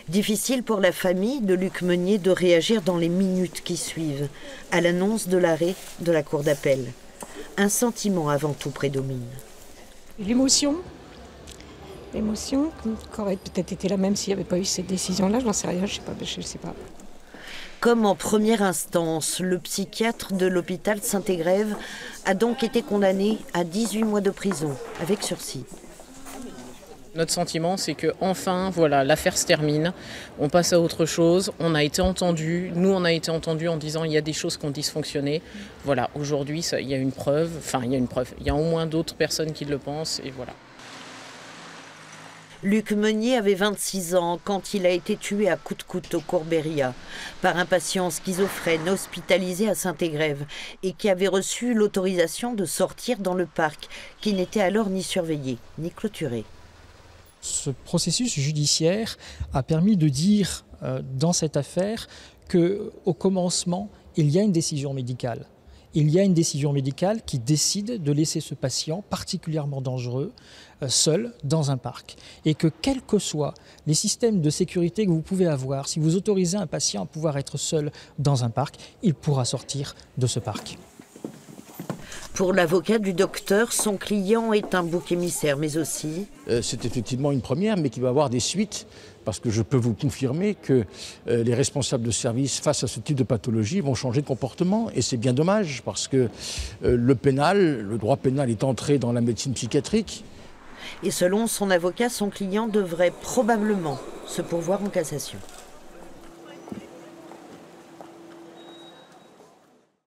Difficile pour la famille de Luc Meunier de réagir dans les minutes qui suivent, à l'annonce de l'arrêt de la cour d'appel. Un sentiment avant tout prédomine. L'émotion qui aurait peut-être été la même s'il n'y avait pas eu cette décision-là, je n'en sais rien, je ne sais pas. Comme en première instance, le psychiatre de l'hôpital Saint-Égrève a donc été condamné à 18 mois de prison, avec sursis. Notre sentiment, c'est que enfin, voilà, l'affaire se termine, on passe à autre chose, on a été entendus, nous on a été entendus en disant il y a des choses qui ont dysfonctionné. Voilà, aujourd'hui, il y a une preuve, il y a au moins d'autres personnes qui le pensent et voilà. Luc Meunier avait 26 ans quand il a été tué à coups de couteau au Courberia par un patient schizophrène hospitalisé à Saint-Égrève et qui avait reçu l'autorisation de sortir dans le parc, qui n'était alors ni surveillé ni clôturé. Ce processus judiciaire a permis de dire dans cette affaire qu'au commencement, il y a une décision médicale. Il y a une décision médicale qui décide de laisser ce patient particulièrement dangereux seul dans un parc. Et que quels que soient les systèmes de sécurité que vous pouvez avoir, si vous autorisez un patient à pouvoir être seul dans un parc, il pourra sortir de ce parc. Pour l'avocat du docteur, son client est un bouc émissaire, mais aussi... C'est effectivement une première, mais qui va avoir des suites, parce que je peux vous confirmer que les responsables de service, face à ce type de pathologie, vont changer de comportement. Et c'est bien dommage, parce que le droit pénal est entré dans la médecine psychiatrique. Et selon son avocat, son client devrait probablement se pourvoir en cassation.